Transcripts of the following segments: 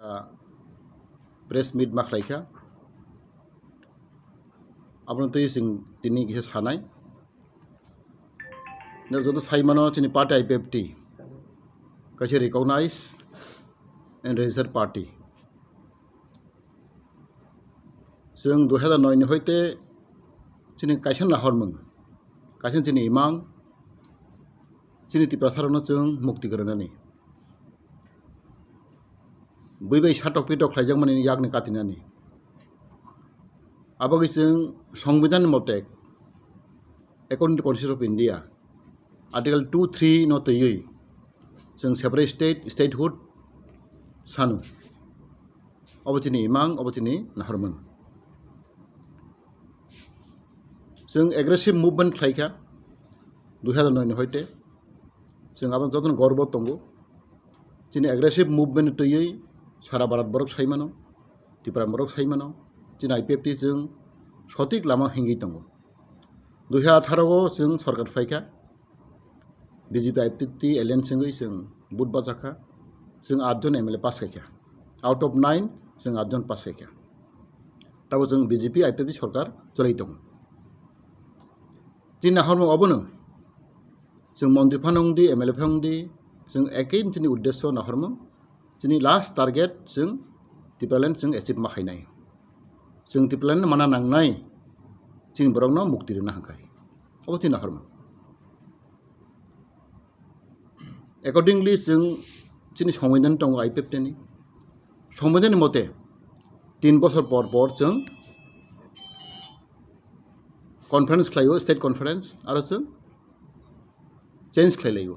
Press meet माख्लाइखा आपन तो सिंग तिनी किसे सानाय नर जो साइमानो चिनी पार्टी IPFT कैसे रिकॉग्नाइज एंड रजिस्टर्ड पार्टी जों 2009 नि होइते चिनी काइसन नाहरमोन काइसन चिनी इमां चिनी तिप्रासारनो जों मुक्ति करनानै बैबाय साटक पिटक खायजांमानि यागनि काटिनानै आबागै जों संविधान मते according to constitution of India article 2(3) न तैयै जों सेपारेट स्टेटहुड सानु अबचिनि इमां अबचिनि नाहरमोन जों एग्रेसिव मुवमेंट खायखा 2009 नि होइते जों आबां जतन गर्व दंगो चिनि एग्रेसिव मुवमेंट तैयै सारा भारत बरक साइमानो त्रिपुरा बरक साइमानो चिनि IPFT जों सঠিক लामा हिंगि दंगो 2018 जों सरकार फायखा BJP IPFT एलायंस जों बुट बाजाखा जों 8 जन MLA पास खायखा आउट ऑफ 9 जों 8 जन पास खायखा ताबो जों BJP IPFT सरकार चलाई दं दिन नाहरमो अबनो जों मंत्री फानंदी MLA फानंदी जों एकै चिनि उद्देश्य नाहरमो चिनि लास्ट टारगेट जों त्रिपुरालैंड जों एचिव माखायनाय जों त्रिपुरालैंड माना नांनाय चिनि बरंनो मुक्ति होनो हांखाय अब चिनि नाहरमो अकॉर्डिंगली जों चिनि संविधान दं IPFT नि संविधान मते 3 बोसोर पर जों कॉन्फ्रेंस खालायो स्टेट कॉन्फ्रेंस आरो जों चेंज खालायो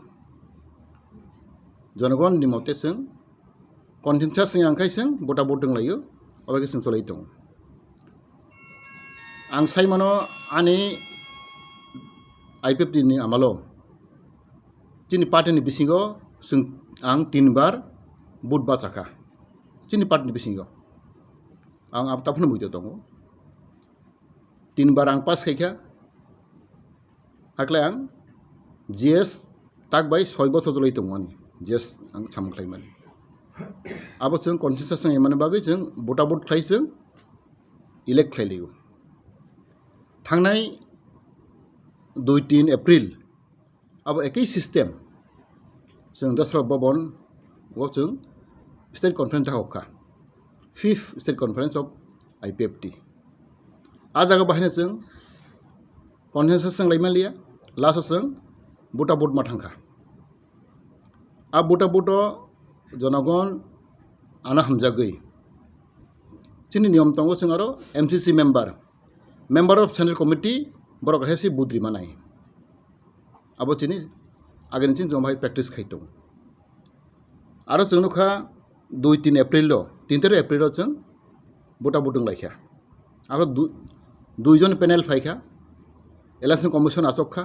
जनगण नि मते जों कन्सेंसास नि आंखाय जों बटा बट दंलायो अबेगे जों चलाई दं आं साइमानो आनि IPFT नि आमालो चिनि पार्टी नि बिसिंगो जों आं 3 बार बुट बाचाखा चिनि पार्टी नि बिसिंगो आं आपताफनो बुइतो दं 3 बार आं पास खायखा हाक्लाय आं GS ताक बाय 6 बोसोर चलाई दं आनि GS आं सामख्लायमानि अब जों कन्सेंसास नि माने बागै जों बटा बट खाय जों इलेक्ट खायलियो थांनाय 2-3 एप्रिल अब एकै सिस्टेम जों दशरथ भवन वो जों स्टेट कॉन्फ्रेंस होखा 5th state conference of IPFT आ जागा बाहायनो जों कन्सेंसास जों लायमालिया लास्ट जों बटा बट मा थांखा आ बटा बट जनगण आना हामजागै चिनि नियम दंगो जों आरो MCC member of central committee बरक हेसि बुद्रि मानाय अब चिनि आगेनि चिन जों बाहाय प्रेक्टिस खायतो आरो जों नुखा 2-3 एप्रिल 3 एप्रिल जों बटा बट लायखा आरो 2 जन पैनल फायखा इलेक्शन कमिशन आचकखा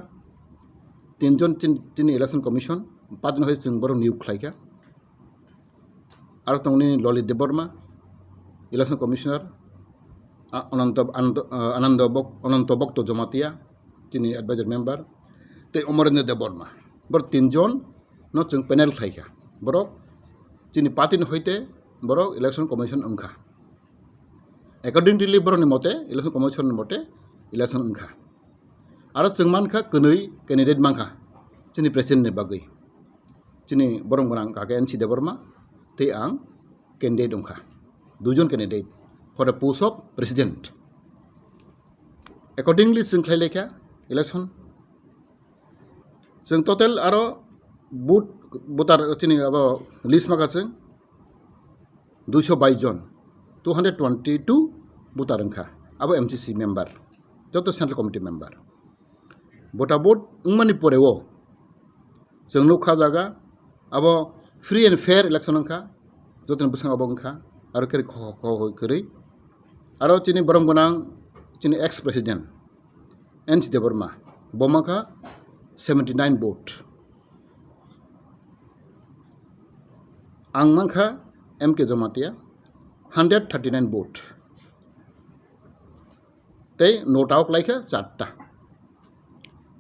3 जन चिनि इलेक्शन कमिशन 5 जन जों बर नियुक्त खायखा आरो तंनि ललित देबबर्मा इलेक्शन कमिशनर अनंत भक्त जमातिया चिनि एडवाइजर मेंबर ते अमरेंद्र देबबर्मा बर 3 जन न जों पैनल खायखा बर चिनि पार्टी न होइते बर इलेक्शन कमिशन अंखा अकॉर्डिंगली बर नि मते इलेक्शन कमिशन मते इलेक्शन अंखा आरो जों मानखा कनै कैंडिडेट मानखा चिनि प्रेसिडेंट नि बागै चिनि बरं गोनां काके NC देबबर्मा ते आं कैंडिडेट अंखा 2 जन candidate for the post of president accordingly जों खायलेखा इलेक्शन जों टोटल आरो बुटार चिनि अब लिस्ट माखा जों 222 जन 222 बुटार अंखा अब MCC मेंबर जत सेंट्रल कमिटी मेंबर बटा बोट उंगमानि परेवो जों नुखा जागा अब फ्री एंड फेयर इलेक्शन अंखा जतन बसंग अब अंखा आरो केरि करै आरो चिनि बरम गोनां चिनि एक्स प्रेसिडेंट NC देबबर्मा बमाखा 79 वोट आं मानखा MK जमातिया 139 वोट ते नोट आउट लायखा 4टा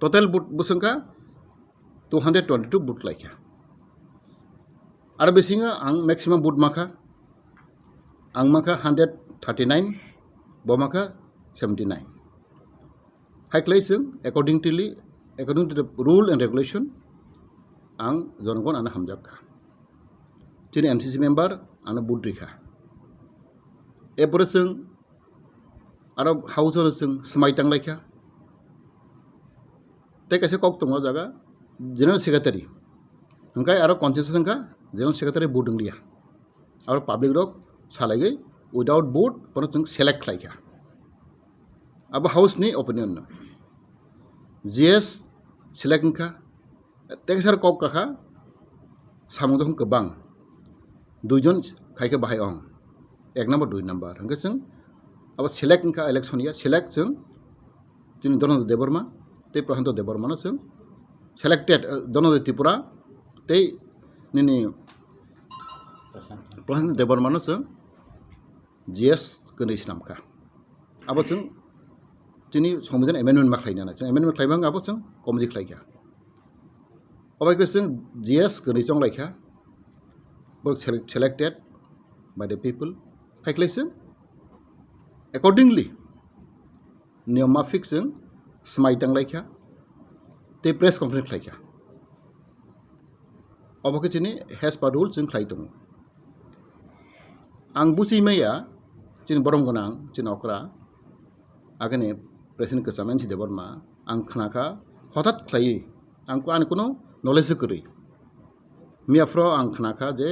टोटल बुसंखा 222 वोट लायखा आरो बेसिङा आं मैक्सिमाम वोट माखा ang maka 139 bo maka 79 haiklai sung according to the rule and regulation ang jonogon ana hamjakha chini MCC member ana budrikha epore sung aro house or sung smaitang laikha te kaise kok tongo jaga general secretary hangkai aro consensus hangka general secretary board nglia aro public rok salaigai without board pono sung select laikha abo house ni opinion no GS select ngka te kaise kok kakha samung jong kebang duijon khaike bahai ong ek number 2 number hangka sung abo select ngka election ya select sung tini dono deborma te prahanto deborma no sung selected dono de Tripura te nini prahanto deborma no sung GS kenis namka abo sung tini sombidan amendment makhlaina na sung amendment khlaibang abo sung committee khlaika obai ke sung GS kenis chong laikha work selected by the people haiklai sung accordingly niyam mafik sung smaitang laikha te press conference laikha oboke chini has per rule sung khlai tongo ang busi maya chini borong gonang chini okra agane president kesamen si deborma ang khnaka hotat khlai ang ko an kono knowledge kori miafro ang khnaka je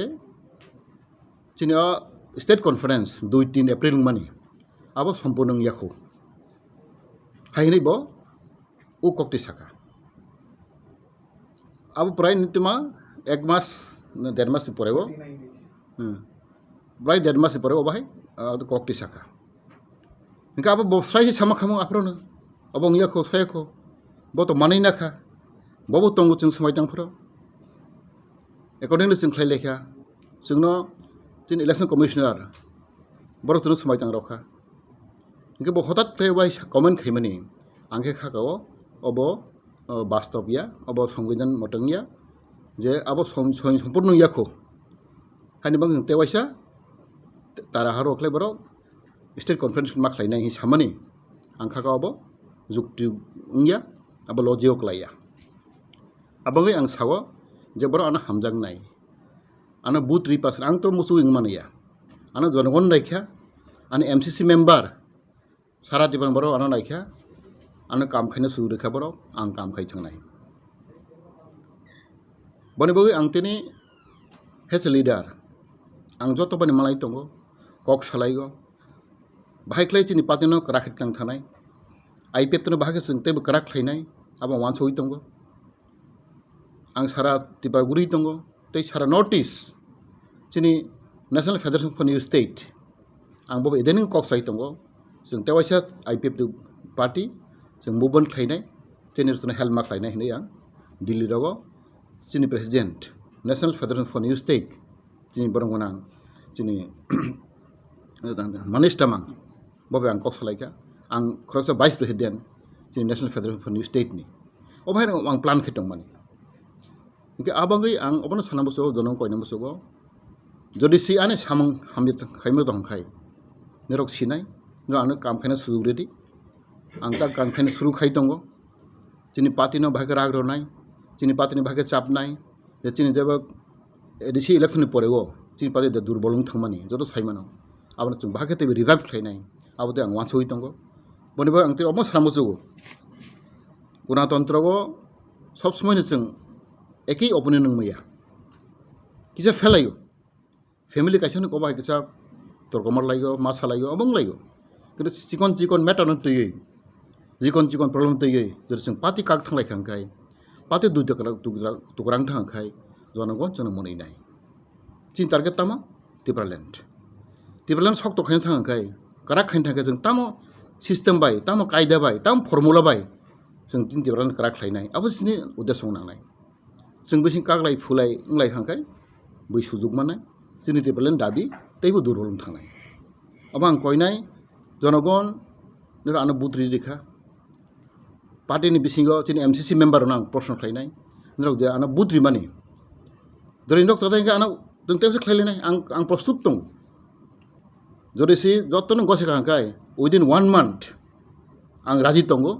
chini state conference 2-3 April mani abo সম্পূর্ণ yakho haini bo u kokti saka abo prai nitima 1 mas 1.5 mas porego prai 1.5 mas porego bahai kokti saka inka abo bo sai sama khamu aprono abo yakho sayakho bo to manai na kha bo tongu chung smai tang phro according to chung khlai lekha chungno tin election commissioner borok chung smai tang rokha inke bo hotat thai bai comment khaimani angke khakao obo bastobia obo সংবিধান মতংয়া যে abo সম্পূর্ণ yakho hani bang tewaisa tara haro khlai borok state conference ma khlainai hi samani angkha ka obo jukti ngya abo logio klaya abangai ang sawo je borok ana hamjang nai ana booth repass ang to musu ingmania ana jonogon raikha ana MCC member sara diban borok ana raikha ana kam khaina su rekha borok ang kam khai thangnai boni bogi ang tini has a leader ang joto bani malai tongo kok salaigo bahai khlai chini patino krakit klang thanai Ipft no bahage singte bo krak khlainai abo wan soi tongo ang sara tiba guri tongo tei sara notice chini National Federation for New State ang bo edening kok sai tongo sing tewaisa Ipft party sing movement khlainai chini rutna helma khlainai hinai ang Delhi rogo chini president National Federation for New State chini borongonang chini Manish Tamang bobe ang kok salaika ang khoroksa vice president chini National Federation for New State ni obai ang plan khitong mani inke abangai ang obono sanamuso jonong koinamuso go jodi si ane samung hamit khaimo dong khai nerok sinai no anu kam khaina suru ready ang ta kam khaina suru khai tongo chini party no bhage rag ronai chini party ni bhage chap nai je chini jeba edisi election ni porego chini party de durbolung thangmani joto saimano abona chung bhage te revive khlainai abote ang wan soi tongo boniba ang tir omo sanamuso go gণতন্ত্র go sob সময় ni chung একই opinion nungmaya kisa felayo family kaisa no kobai kisa torkomar laigo masa laigo abong laigo কিন্তু চিকন matter no tui চিকন problem tui jer sing pati kak thanglai khangkai pati du tukrang thangkai jonagon chono monai nai chin target tama Tibraland sok to khain thangkai karak khain thangkai jeng tamo system bai tamo kaida bai tam formula bai jeng tin Tibraland karak khlainai abo sini uddesho nangnai jeng bising kaklai phulai nglai khangkai bai sujuk manai chini Tibraland dabi teibo durbolung thangnai abang koinai jonogon nira ana butri rekha party ni bisingo chini MCC member nang proshon khlainai nira je ana butri mani dori nok tadai ga ana dong teu khlailai ang prostut tong जदि जतन गसे खांखाय within 1 month आं राजि दंगो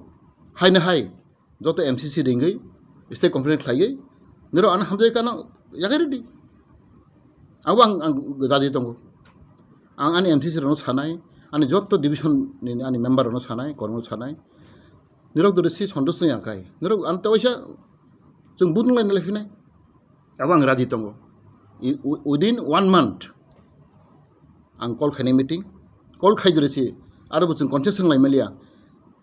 हायनो हाय जत MCC रिंगै state conference खालायै निरो आन हामजाय कानो यागाय ready आबो आं राजि दंगो आं आनि एमसीसी रनो सानाय आनि जत डिविजन नि आनि मेम्बार रनो सानाय कर्मल सानाय निरो दरसि सन्देश याखाय निरो आन तवैसा जों बुंलायनो लायफिनाय आबो आं राजि दंगो within 1 month आं कल खायनाय मिटिं कल खायदोरसि आरो जों कन्टेस्ट सोंलाय मेलिया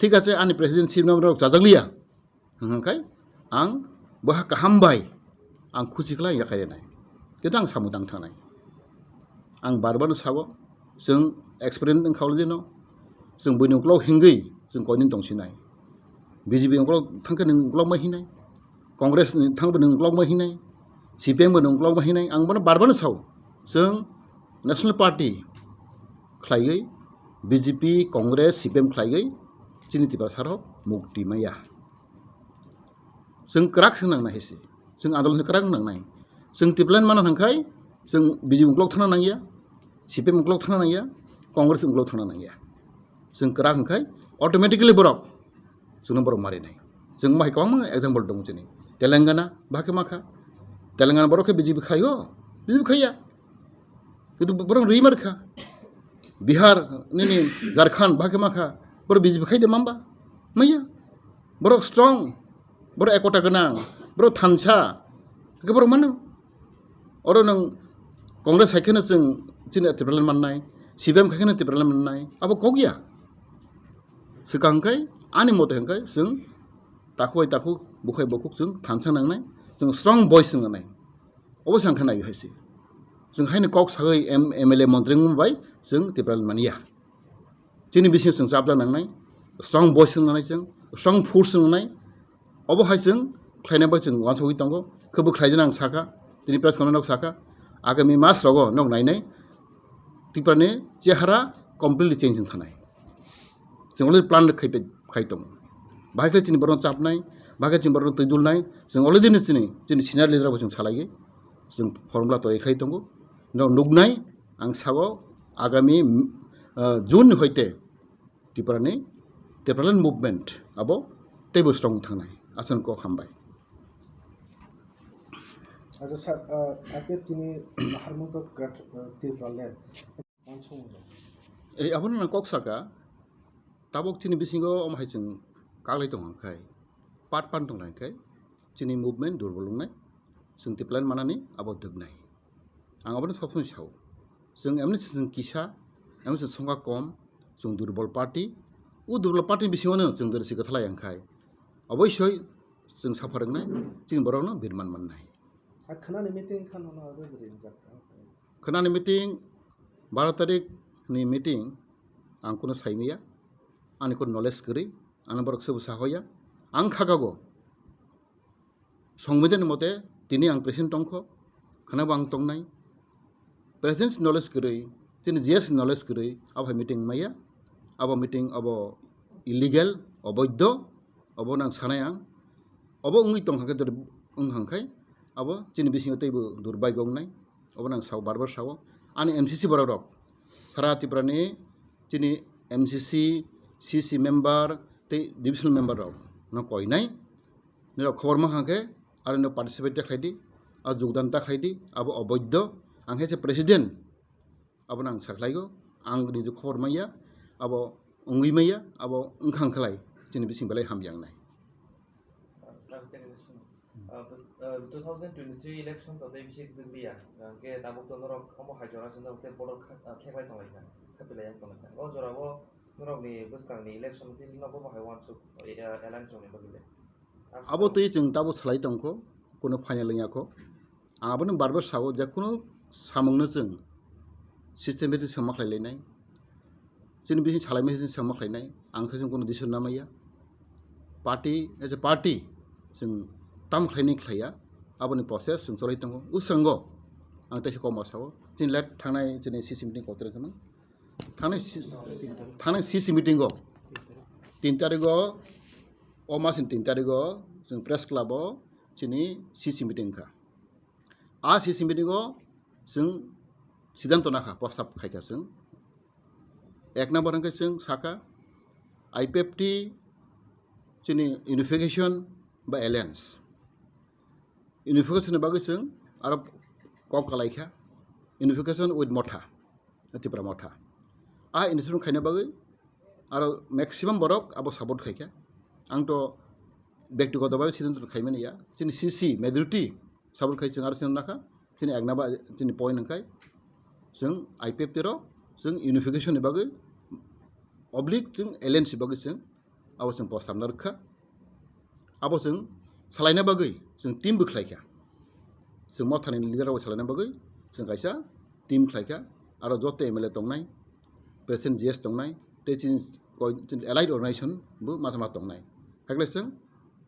ठीक আছে आनि प्रेसिडेन्ट चिफ मेम्बार जाजागलिया हंखाय आं बहा काहामबाय आं खुसिखला याखायनाय किन्तु आं सामुदां थानाय आं बारबानो साबो जों एक्सपिरियेन्स खावलजेनो जों बयनोंक्लाव हिंगै जों कयनिं दंसिनाय बीजेपी नंक्लाव थांखो नोंक्लाव माहिनाय कांग्रेस थांबो नोंक्लाव माहिनाय सीपीएम बो नोंक्लाव माहिनाय आं बारबानो साव जों नेशनल पार्टी खाययै बीजेपी कांग्रेस सीपीएम खाययै चिनि तिबा साराव मुक्ति माया जों क्राक सोंनांनाय हेसे जों आन्दोलन क्राक नांनाय जों टिप्लाइन माना थांखाय जों बीजेपी नंक्लाव थांना नांगिया सीपीएम नंक्लाव थांना नांगिया कांग्रेस नंक्लाव थांना नांगिया जों क्राक होनखाय अटोमेटिकली बरक जों बरक मारिनाय जों माहाय गोबां एग्जाम्पल दं जोंनि तेलेंगाना बाके माखा तेलेंगाना बरक बीजेपी खायो बीजेपी खाया किन्तु बरक रिमारखा बिहार नि झारखंड बाके माखा बर बीजेपी खायदो मामबा मैया बरक स्ट्रं बर एकता गोनां बर थानसा बर मानो अर नों कांग्रेस खायखोनो जों चिनि टिप्लाइन माननाय सीपीएम खायखोनो टिप्लाइन माननाय आबो कगिया सिगांखाय आनि मते हंखाय जों ताखुबाय ताखु बुखाय बखुक जों थानसा नांनाय जों स्ट्रं भइस नांनाय अबसे आं खोनायो हायसे जों हायनो कक सागै एमएलए मन्त्रि मुंबाय जों टिप्लाइन मानिया जोंनि बिसिनि जों जाबला नांनाय स्ट्रं भइस नांनाय जों स्ट्रं फोर्स नांनाय अबहाय जों खायनायबा जों वान सौयै दंगो खोबो खायजों आं साखा दिनै प्रेस कनभेन्सआव साखा आगामि मास रावो नक नायनाय टिप्लानि चेहारा कमप्लिटलि चेन्ज थानाय जों अलरेडि प्लान खाय दं बाहायखै जोंनि बरन चापनाय बाहायखै जों बरन तैदुलनाय जों अलरेडि जोंनि सिनियर लिडारखौ जों सालायो जों फर्मुला तैखाय दंगो नुगनाय आं सागो आगामि जून हयते टिप्रानि टिप्रालन मुभमेन्ट आबो टेबल स्ट्रं थांनाय आसनखौ खामबाय Also sir, akhir kini harmut kat tirpalan langsung. Abon na kok saka tabok chini bisingo omhai जों kaglai dong angkai pat pan dong angkai chini movement durbolungnai जों टिप्लाइन मानानि abo dognai आं abon सबसम Sao जों एमनि जों किसा एमनि जों संगा कम जों दुर्बल पार्टी उ दुर्बल पार्टी बिसिङावनो जों दोरसि गथालाय angkai अबयसय जों साफारंनाय जों बरावनो बिरमान मोननाय खोनानि मिटिं खालामनो हागोन ओरैनो जागोन खोनानि मिटिं 12 तारिख नि मिटिं आं कोनो सायमिया आंनि कोनो नलेज गरै आं बरक सोबो साहया आं खागागो संबिधान मते दिनै आं प्रेसिडेन्ट दंख खोनाबो आं दंनाय प्रेसिडेन्ट नलेज गरै दिनै जीएस नलेज गरै आबो मिटिं माया आबो मिटिं आबो इलिगेल अबैध आबो नां सानाय आं आबो उंगै दंखाय उंहांखाय आबो जोंनि बिसिङाव तैबो दुरबाय गंनाय आबो नां साव बारबार साव आनि एमसीसी बराव सारा त्रिपुरानि जोंनि एमसीसी सीसी मेम्बार तै डिविजनल मेम्बार न कयनाय निराव खबर माखांखे आरो न पार्टिसिपेट खायदि आरो योगदान खायदि आबो अबैध आं हेसे प्रेसिडेन्ट आबो नां साख्लायगो आं निजे खबर माया आबो उंगै माया आबो ओंखांखलाय जोंनि बिसिं बेलाय हामयांनाय 2023 election to dei bisik duglia ke tabuk to norok omo hajora sin te borok kheklai tonglaika khapilai yang tonglaika o jorabo norok ni buskang ni election ti no bo hai wan suk alliance jong ni bagile abo tei जों दाबो सालाय दंखो कोनो final लियाखो आबोनो बारबार सावो जेखुनु सामंनो जों systematic सामाख्लायलायनाय जोंनि बिसिं सालायनाय जों सामाख्लायनाय आंखौ जों कोनो दिसुन नामाया पार्टी एज ए पार्टी जों ताम खायनाय खाया आबोनि प्रसेस जों चलाय दंगो उसंगो आं तैसे कमा सावो जों लेट थांनाय जोंनि सीसी मिटिं कतरेखनो थांनाय सीसी मिटिं गो 3 तारिखो o masin 3 तारिखो जों प्रेस क्लाबो जोंनि सीसी मिटिं का आ सीसी मिटिंगो जों सिद्धांत नाखा प्रस्ताब खायखा जों एक नम्बर हंके जों साका IPFT जोंनि इउनिफिकेशन बा एलायन्स इउनिफिकेशन बागै जों आरो कब खालायखा इउनिफिकेशन उइथ मथा त्रिपुरा मथा इनिसुन खायनो बागै आरो मैक्सिमाम बरक आबो सापर्ट खायखा आंथ' व्यक्तिगतभावे सिद्धांत खायमोन या जोंनि CC मेजरिटी सापर्ट खाय जों आरो जों नाखा जोंनि एक नाबा जोंनि पॉइंट हंखाय जों IPFT रो जों इउनिफिकेशन बागै अब्लिक जों एलायन्स बागै जों आबो जों प्रस्ताबना रखा आबो जों सालायनो बागै जों टीम बोख्लायखा जों मथानि लिडाराव सालायनो बागै जों खायसा टीम खायखा आरो जते MLA दंनाय प्रेसिडेंट GS दंनाय टेचिं एलाइड अर्गेनाइजेशन बो माथा माथा दंनाय खायग्लाय जों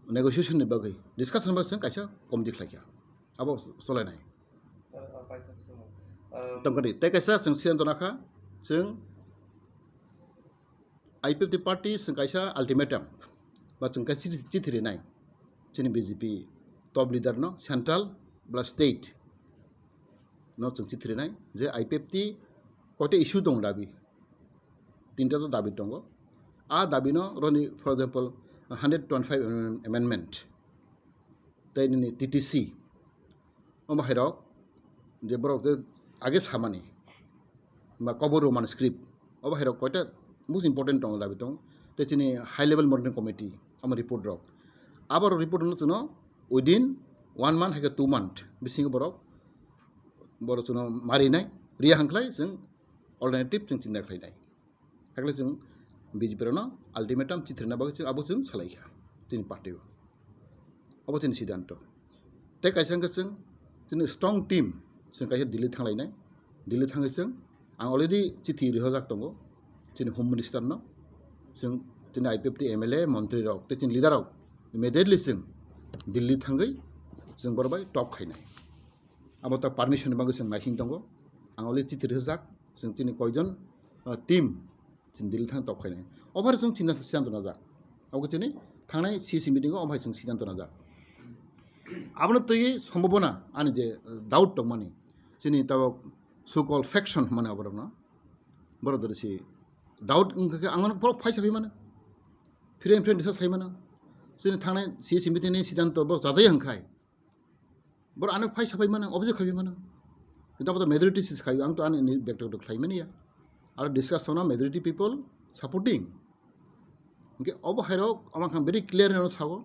नेगोशिएशन बागै डिस्काशन बागै जों खायसा कमिटि खायखा आबो सलायनाय तंगदि ते खायसा जों सियान दनाखा जों IPFT पार्टी जों खायसा अल्टिमेटाम बा जों खायसा चिथिरिनाय जोंनि BJP टप लिडार न सेंट्रल बा स्टेट न जों चिथिरिनाय जे IPFT कयटा इश्यू दं दाबि तीनटा तो दाबि दङ दाबि न रनि फर एग्जांपल 125 एमेंडमेंट तैनि TTC बाहेराव जे बरक आगे सामानि बा कबर रोमान स्क्रिप्ट बाहेराव कयटा मोस्ट इम्पोर्टेंट दङ दाबि दं तेचिनि high level monitoring committee report रक आबार रिपोर्ट नो विदिन 1 month है 2 month बिसिंग बर चुनो मारिनाय रिया हांख्लाय जों अल्टरनेटिव जों चिन्ता खालायनाय हागले जों BJP नो अल्टिमेटाम चिथ्रना बागै जों आबो जों सालायखा जोंनि पार्टीयाव आबो जोंनि सिद्धांत ते कायसांखौ जों स्ट्रं टीम जों कायसा दिल्ली थांलायनाय दिल्ली थाङै जों आं अलरेडी चिठी रिहजाक दङ जोंनि होम मिनिस्टार नो जों जोंनि IPFT MLA मन्त्रि रक ते जोंनि लिडार इमिडिएटलि जों दिल्ली थाङै जों बरबाय टप खायनाय आबो ता पारमिशन बागै जों नायसिं दङ आं अलरेडी चिठी रिहजाक जों जोंनि कयजन टीम जों दिल्ली थां टप खायनाय अभार जों सिद्धांत नाजा आवगो जोंनि थांनाय CC मिटिंआव ओमफ्राय जों सिद्धांत नाजा आबनो तयै सम्भावना आनि जे डाउट दं माने जोंनि ता सो कल फेक्शन माने अबरना बरदरसि डाउट आं फायसाखै माने फ्रेंड डिसकास खाय माने जोंनि थांनाय CC मिटिंनि सिद्धांत बर जाजाय हांखाय बर आनो फायसाखै माने अबजेक्ट खाय माने किन्तु मेजरिटी सिस खाय आं तो आनि व्यक्तिगत खायमोन या आरो डिसकासना मेजरिटी पीपल सपोर्टिंग ओके अब हायराव आमाखां वेरी क्लियर नो सागो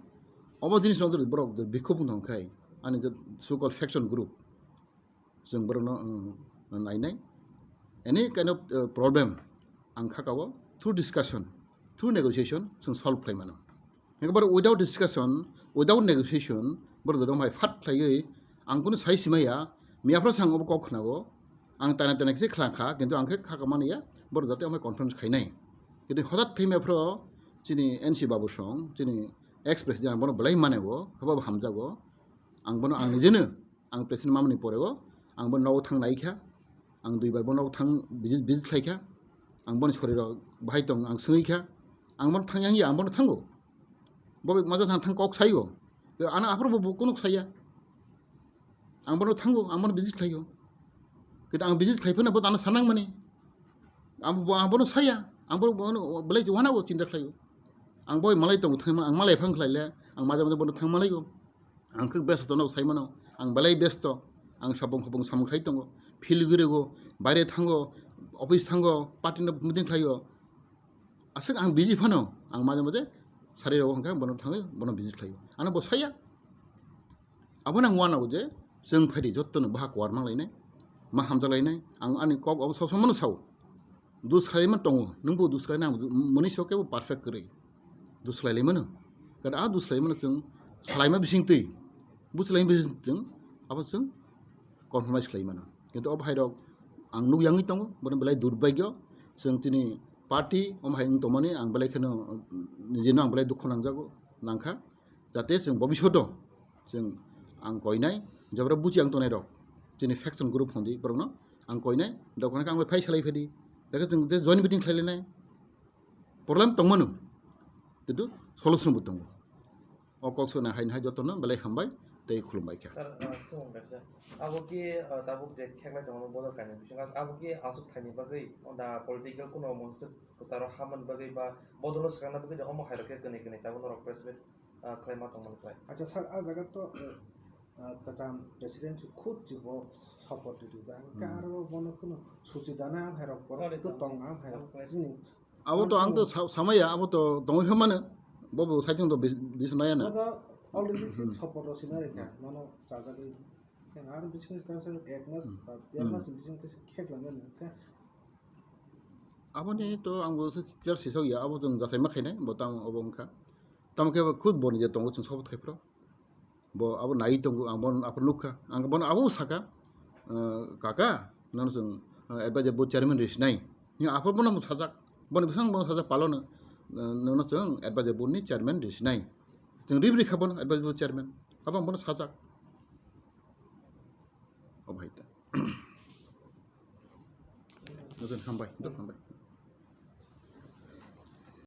अब जिनिस नदर बर बिखौ बुंखाय आनि जे सो कल फेक्शन ग्रुप जों बरनो नायनाय एनी काइंड ऑफ प्रॉब्लम आं खाकावो थ्रू डिस्कशन थ्रू नेगोशिएशन जों सॉल्व खालामनो एबार विदाउट डिस्कशन विदाउट नेगोशिएशन बर दं हाय फाट थायै आंखौनो साइसिमाया मियाफ्रा सांगो कक खनागो आं ताना तानाखसे खलाखा किन्तु आंखे खाकामानिया बर जाते आं कॉन्फ्रेंस खायनाय किन्तु हठात फैमाफ्रा जोंनि NC बाबू सं जोंनि एक्स प्रेसिडेंट आंबो बलाय मानेगो हबाब हामजागो आंबो आं निजेनो आं प्रेसिडेंट मामनि परेगो आंबो नाव थांनायखा आं दुइबार बनाव थां बिजित खायखा आंबो शरीराव बाहाय दं आं सोंयखा आंबो थांयां आंबो थांगो बबे मजा थां कक सायो आना आफोरबो कोनो साया आंबो थांगो आंबो बिजित खायो किन्तु आं बिजित खायफोरनोबो दानो सानां माने आंबो साया आंबो बलाय जहानागो चिन्ता खायो आं बय मालाय दं थां आं मालाय फांख्लायले आं माजा माजा बनो थां मालायगो आंखो बेस्ट दनो सायमोनो आं बलाय बेस्ट आं साबं खबं सामखाय दङ फिल्ड गिरेगो बायरे थांगो अफिस थांगो पार्टीनो मिटिं खायो आसो आं बिजि फानो आं माजे माजे सारिराव हांखा बनो थाङो बनो बिजि खायो आंनो बसाया आबोन आं वानाव जे जों फायदि जत्तनो बाहाग वारमांलायनाय मा हामजालायनाय आं आंनि कब अब सब समनो साव दुस खालायमोन दङ नोंबो दुस खालायना आं मोनै सकेबो पारफेक्ट करै दुस खालायमोनो कारण आ दुस खालायमोनो जों सालायमा बिसिं तै बुसलायम बिसिं जों आबो जों कम्प्रोमाइज खालायमोनो किन्तु अब हायराव आं नुयांगै दङ बनो बलाय दुर्भाग्य जों दिनै पार्टी ओमहाय तमाने आं बलायखनो निजेनो आं बलाय दुखु नांजागो नांखा जाहाथे जों भबिष्यतआव जों आं कयनाय जबरा बुजि आं तनाय रक जोंनि फेक्शन ग्रुप हंदी बरनो आं कयनाय दखना आं फाय सालायफेदी दाखो जों जे जॉइन मिटिं खालायनाय प्रब्लेम दंमोन किन्तु सल्यूशन दङ अकसना हायनो हाय जतनो बलाय हामबाय tei khulumbaikha sir sung gasa aboki tabuk je kheklai tong bodol kaini bisinga aboki asuk thaini bagai onda political kuno monsuk kusaro haman bagai ba bodol sakana bagai de omo hairo ke kene kene tabuk norok presbet claim tong man klai আচ্ছা sir আজ জায়গা তো কাজাম president খুদ জীব support দিতে যায় কারো মনে কোনো সুচি দানা ভাইরক পর তো টং আ ভাইরক জিনি abo to ang to samaya abo to dong hemane bobo saijung to bisnaya na ওটা অলরেডি সাপোর্ট আছে না রেখা মানে জায়গাতে আর বিজনেস কাউন্সিল এক মাস বা দেড় মাস বিজনেস খেলাম না abo ni to angbo clear sisok ya abo jung jasai makhainai bo tang obongkha tamke khud boni je tongo chung sobo thaipro bo abo nai tongo ambon apun lukha ang bon abo saka kaka nang jung advisor board chairman risnai ni apor bona sajak bon bisang bon sajak palona nono jung advisor board ni chairman risnai jung ribri khabon advisor board chairman abang bon sajak obhaita Hambai.